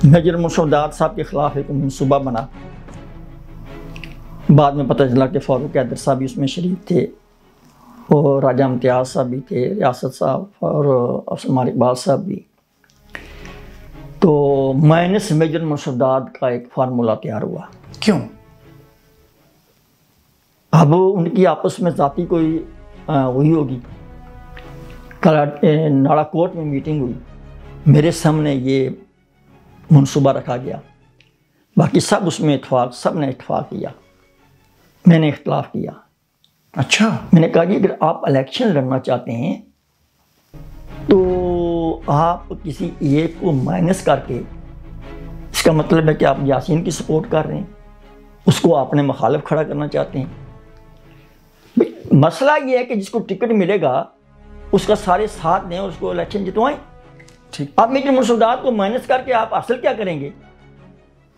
میجر منصف داد صاحب کے خلاف ایک منصوبہ بنا، بعد میں پتہ چلا کہ فاروق حیدر صاحب بھی اس میں شریک تھے، اور راجہ امتیاز صاحب بھی تھے، ریاست صاحب اور افسر مالک اقبال صاحب بھی۔ تو مائنس میجر منصف داد کا ایک فارمولہ تیار ہوا۔ کیوں؟ اب ان کی آپس میں ذاتی کوئی ہوئی ہوگی، ناڑا کوٹ میں میٹنگ ہوئی، میرے سامنے یہ منصوبہ رکھا گیا، باقی سب اس میں اتفاق، سب نے اتفاق کیا، میں نے اختلاف کیا۔ اچھا، میں نے کہا جی اگر آپ الیکشن لڑنا چاہتے ہیں تو آپ کسی ایک کو مائنس کر کے، اس کا مطلب ہے کہ آپ یاسین کی سپورٹ کر رہے ہیں، اس کو آپ نے مخالف کھڑا کرنا چاہتے ہیں۔ مسئلہ یہ ہے کہ جس کو ٹکٹ ملے گا اس کا سارے ساتھ دیں اور اس کو الیکشن جتوائیں۔ آپ میری مسودات کو مائنس کر کے آپ حاصل کیا کریں گے؟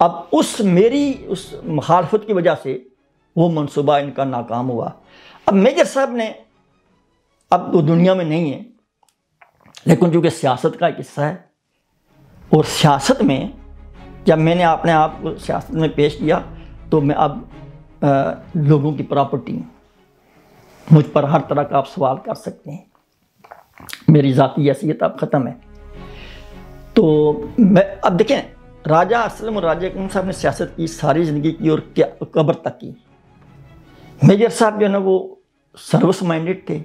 اب میری مخالفت کی وجہ سے وہ منصوبہ ان کا ناکام ہوا۔ اب میجر صاحب نے، اب وہ دنیا میں نہیں ہے، لیکن چونکہ سیاست کا ایک حصہ ہے، اور سیاست میں جب میں نے اپنے آپ کو سیاست میں پیش کیا تو میں اب لوگوں کی پراپرٹی ہوں، مجھ پر ہر طرح کا آپ سوال کر سکتے ہیں، میری ذاتی حیثیت اب ختم ہے۔ تو میں اب دیکھیں، راجہ اسلم اور راجہ اکرم صاحب نے سیاست کی، ساری زندگی کی اور قبر تک کی۔ میجر صاحب جو ہے نا وہ سروس مائنڈڈ تھے،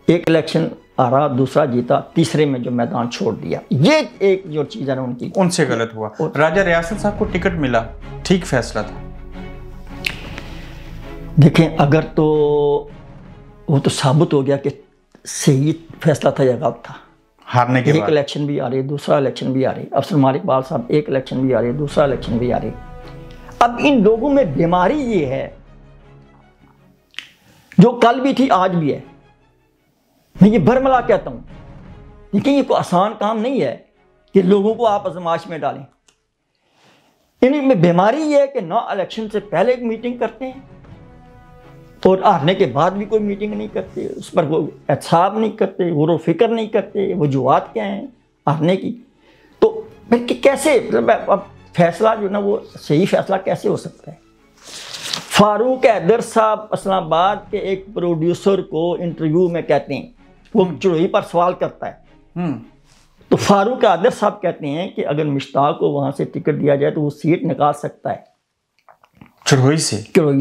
ایک الیکشن ہارا، دوسرا جیتا، تیسرے میں جو میدان چھوڑ دیا، یہ ایک جو چیز ہے نا ان کی، ان سے غلط ہوا۔ راجہ ریاست صاحب کو ٹکٹ ملا، ٹھیک فیصلہ تھا؟ دیکھیں اگر تو وہ تو ثابت ہو گیا کہ صحیح فیصلہ تھا یا غلط تھا۔ ہارنے کے بعد ایک الیکشن بھی آ رہی، دوسرا الیکشن بھی آ رہی، افسر مالک بال صاحب ایک الیکشن بھی آ رہی، دوسرا الیکشن بھی آ رہی۔ اب ان لوگوں میں بیماری یہ ہے جو کل بھی تھی آج بھی ہے، میں یہ برملا کہتا ہوں، لیکن یہ کوئی آسان کام نہیں ہے کہ لوگوں کو آپ آزمائش میں ڈالیں۔ ان میں بیماری یہ ہے کہ نہ الیکشن سے پہلے ایک میٹنگ کرتے ہیں اور ہارنے کے بعد بھی کوئی میٹنگ نہیں کرتے، اس پر کوئی احتساب نہیں کرتے، غور و فکر نہیں کرتے، وجوہات کیا ہیں ہارنے کی۔ تو پھر کیسے اب فیصلہ جو ہے نا وہ صحیح فیصلہ کیسے ہو سکتا ہے؟ فاروق حیدر صاحب اسلام آباد کے ایک پروڈیوسر کو انٹرویو میں کہتے ہیں، وہ چڑوئی پر سوال کرتا ہے، تو فاروق حیدر صاحب کہتے ہیں کہ اگر مشتاق کو وہاں سے ٹکٹ دیا جائے تو وہ سیٹ نکال سکتا ہے چڑوئی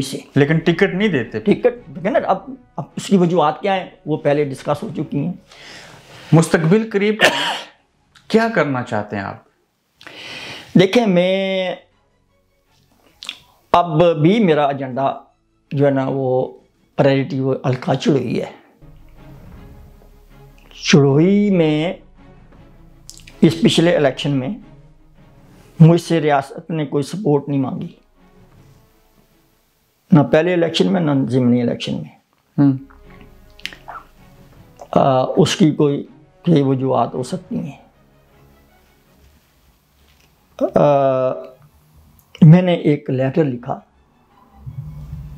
سے، لیکن ٹکٹ نہیں دیتے۔ ٹکٹ دیکھیں نا، اب اس کی وجوہات کیا ہیں وہ پہلے ڈسکس ہو چکی ہیں۔ مستقبل قریب کیا کرنا چاہتے ہیں آپ؟ دیکھیں میں اب بھی میرا ایجنڈا جو ہے نا وہ پرائرٹی وہ حلقہ چڑوئی ہے۔ چڑوئی میں اس پچھلے الیکشن میں مجھ سے ریاست نے کوئی سپورٹ نہیں مانگی، نہ پہلے الیکشن میں نہ ضمنی الیکشن میں۔ اس کی کوئی وجوہات ہو سکتی ہیں۔ میں نے ایک لیٹر لکھا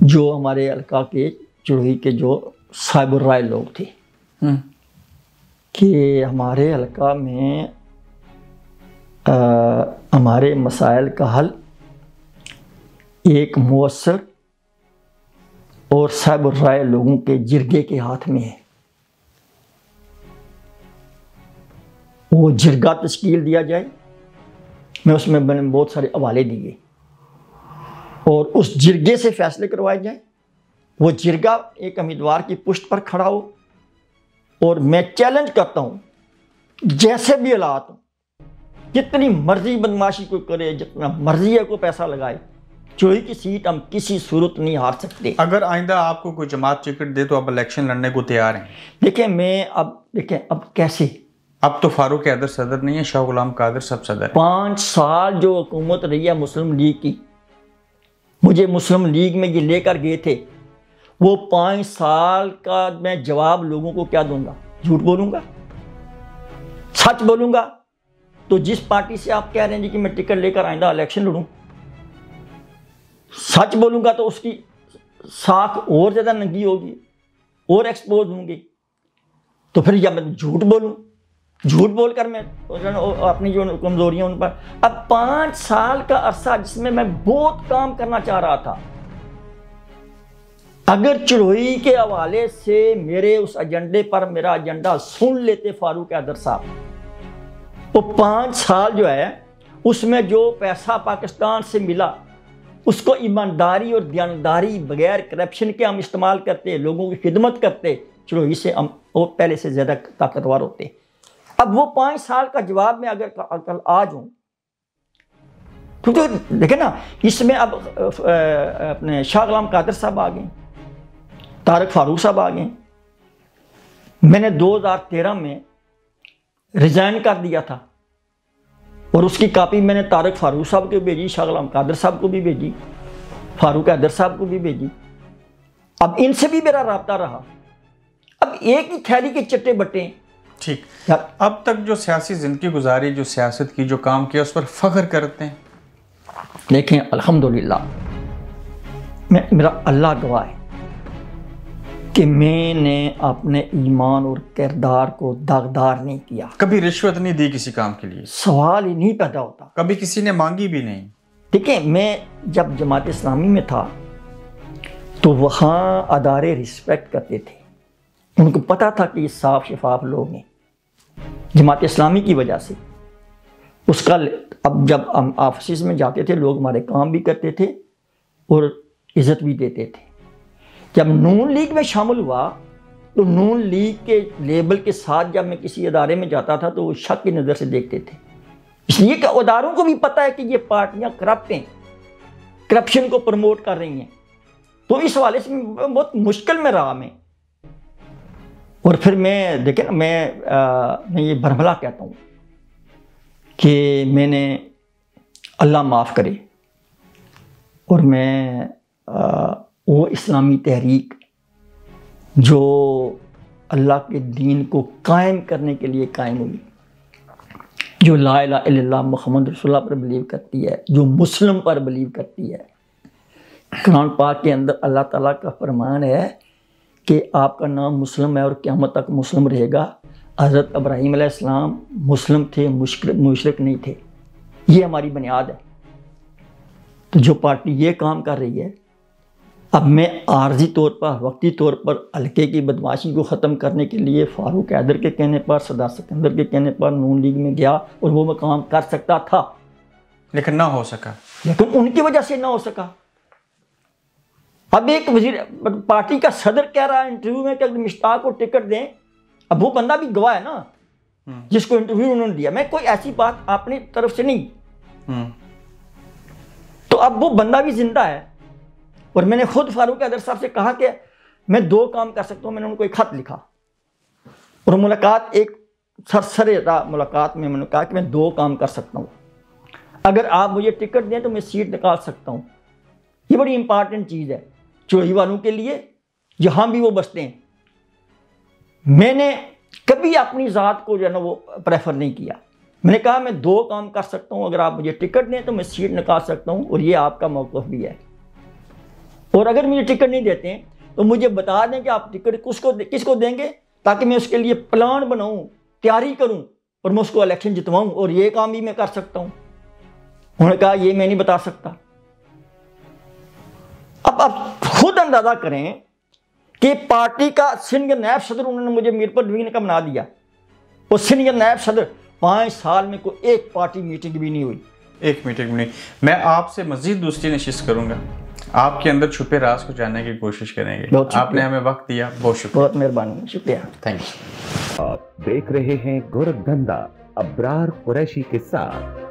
جو ہمارے حلقہ کے چڑوئی کے جو صاحب الرائے لوگ تھے کہ ہمارے حلقہ میں ہمارے مسائل کا حل ایک مؤثر اور صاحب الرائے لوگوں کے جرگے کے ہاتھ میں ہے۔ وہ جرگہ تشکیل دیا جائے، میں اس میں بہت سارے حوالے دیے، اور اس جرگے سے فیصلے کروائے جائیں۔ وہ جرگہ ایک امیدوار کی پشت پر کھڑا ہو، اور میں چیلنج کرتا ہوں جیسے بھی حالات ہوں، جتنی مرضی بدماشی کوئی کرے، جتنا مرضی ہے کوئی پیسہ لگائے، چڑوئی کی سیٹ ہم کسی صورت نہیں ہار سکتے۔ اگر آئندہ آپ کو کوئی جماعت ٹکٹ دے تو آپ الیکشن لڑنے کو تیار ہیں؟ دیکھیں اب کیسے؟ اب تو فاروق حیدر صدر نہیں ہے، شاہ غلام قادر صاحب صدر ہے۔ 5 سال جو حکومت رہی ہے مسلم لیگ کی، مجھے مسلم لیگ میں یہ لے کر گئے تھے، وہ 5 سال کا میں جواب لوگوں کو کیا دوں گا؟ جھوٹ بولوں گا؟ سچ بولوں گا؟ تو جس پارٹی سے آپ کہہ رہے ہیں جی کہ میں ٹکٹ لے کر آئندہ الیکشن لڑوں، سچ بولوں گا تو اس کی ساکھ اور زیادہ ننگی ہوگی اور ایکسپوز ہوں گی۔ تو پھر یا میں جھوٹ بولوں، جھوٹ بول کر میں اپنی جو کمزوریاں ان پر، اب 5 سال کا عرصہ جس میں میں بہت کام کرنا چاہ رہا تھا، اگر چڑوئی کے حوالے سے میرے اس ایجنڈے پر میرا ایجنڈا سن لیتے فاروق حیدر صاحب، وہ 5 سال جو ہے اس میں جو پیسہ پاکستان سے ملا اس کو ایمانداری اور دیانتداری بغیر کرپشن کے ہم استعمال کرتے، لوگوں کی خدمت کرتے، چڑوئی سے ہم وہ پہلے سے زیادہ طاقتور ہوتے۔ اب وہ 5 سال کا جواب میں اگر کل آ جاؤں، کیونکہ دیکھیں نا اس میں اب اپنے شاہ غلام قادر صاحب آ گئے، طارق فاروق صاحب آ گئے۔ میں نے 2013 میں ریزائن کر دیا تھا، اور اس کی کاپی میں نے طارق فاروق صاحب کو بھیجی، شاہ غلام قادر صاحب کو بھی بھیجی، فاروق حیدر صاحب کو بھی بھیجی۔ اب ان سے بھی میرا رابطہ رہا۔ اب ایک ہی تھیلی کے چٹے بٹے۔ ٹھیک، اب تک جو سیاسی زندگی گزاری، جو سیاست کی جو کام کیا، اس پر فخر کرتے ہیں؟ دیکھیں الحمدللہ میرا اللہ گواہ ہے کہ میں نے اپنے ایمان اور کردار کو داغدار نہیں کیا۔ کبھی رشوت نہیں دی کسی کام کے لیے؟ سوال ہی نہیں پیدا ہوتا۔ کبھی کسی نے مانگی بھی نہیں؟ دیکھیں میں جب جماعت اسلامی میں تھا تو وہاں ادارے رسپیکٹ کرتے تھے، ان کو پتہ تھا کہ یہ صاف شفاف لوگ ہیں۔ جماعت اسلامی کی وجہ سے اس کا اب جب ہم آفسز میں جاتے تھے لوگ ہمارے کام بھی کرتے تھے اور عزت بھی دیتے تھے۔ جب نون لیگ میں شامل ہوا تو نون لیگ کے لیبل کے ساتھ جب میں کسی ادارے میں جاتا تھا تو وہ شک کی نظر سے دیکھتے تھے، اس لیے کہ اداروں کو بھی پتہ ہے کہ یہ پارٹیاں کرپٹ ہیں، کرپشن کو پروموٹ کر رہی ہیں۔ تو اس حوالے سے بہت مشکل میں رہا میں۔ اور پھر میں دیکھیں نا میں یہ برملا کہتا ہوں کہ میں نے اللہ معاف کرے، اور میں وہ اسلامی تحریک جو اللہ کے دین کو قائم کرنے کے لیے قائم ہوئی، جو لا الہ الا اللہ محمد رسول اللہ پر بلیو کرتی ہے، جو مسلم پر بلیو کرتی ہے۔ قرآن پاک کے اندر اللہ تعالیٰ کا فرمان ہے کہ آپ کا نام مسلم ہے اور قیامت تک مسلم رہے گا۔ حضرت ابراہیم علیہ السلام مسلم تھے، مشرک نہیں تھے۔ یہ ہماری بنیاد ہے۔ تو جو پارٹی یہ کام کر رہی ہے، اب میں عارضی طور پر، وقتی طور پر حلقے کی بدمعاشی کو ختم کرنے کے لیے فاروق حیدر کے کہنے پر، سردار سکندر کے کہنے پر نون لیگ میں گیا، اور وہ میں کام کر سکتا تھا لیکن نہ ہو سکا۔ لیکن ان کی وجہ سے نہ ہو سکا۔ اب ایک وزیر پارٹی کا صدر کہہ رہا ہے انٹرویو میں کہ اگر مشتاق کو ٹکٹ دیں، اب وہ بندہ بھی گواہ ہے نا جس کو انٹرویو انہوں نے دیا، میں کوئی ایسی بات اپنی طرف سے نہیں۔ تو اب وہ بندہ بھی زندہ ہے، اور میں نے خود فاروق حیدر صاحب سے کہا کہ میں 2 کام کر سکتا ہوں۔ میں نے ان کو ایک خط لکھا، اور ملاقات ایک سرسرے ملاقات میں نے کہا کہ میں 2 کام کر سکتا ہوں، اگر آپ مجھے ٹکٹ دیں تو میں سیٹ نکال سکتا ہوں۔ یہ بڑی امپارٹنٹ چیز ہے چوہی والوں کے لیے جہاں بھی وہ بستے ہیں۔ میں نے کبھی اپنی ذات کو جو ہے نا وہ پریفر نہیں کیا۔ میں نے کہا میں 2 کام کر سکتا ہوں، اگر آپ مجھے ٹکٹ دیں تو میں سیٹ نکال سکتا ہوں، اور یہ آپ کا موقف بھی ہے۔ اور اگر مجھے ٹکٹ نہیں دیتے ہیں تو مجھے بتا دیں کہ آپ ٹکٹ کس کو دیں گے، تاکہ میں اس کے لیے پلان بناؤں، تیاری کروں، اور میں اس کو الیکشن جتواؤں۔ اور یہ کام بھی میں کر سکتا ہوں۔ انہوں نے کہا یہ میں نہیں بتا سکتا۔ اب آپ خود اندازہ کریں کہ پارٹی کا سینئر نائب صدر انہوں نے مجھے میر پر ڈویژن کا بنا دیا، اور سینئر نائب صدر 5 سال میں کوئی ایک پارٹی میٹنگ بھی نہیں ہوئی۔ ایک میٹنگ بھی نہیں۔ میں آپ سے مزید دوسری نشست کروں گا، آپ کے اندر چھپے راز کو جاننے کی کوشش کریں گے۔ آپ نے ہمیں وقت دیا، بہت شکریہ۔ بہت مہربانی، شکریہ، تھینک یو۔ آپ دیکھ رہے ہیں گورکھ دھندا ابرار قریشی کے ساتھ۔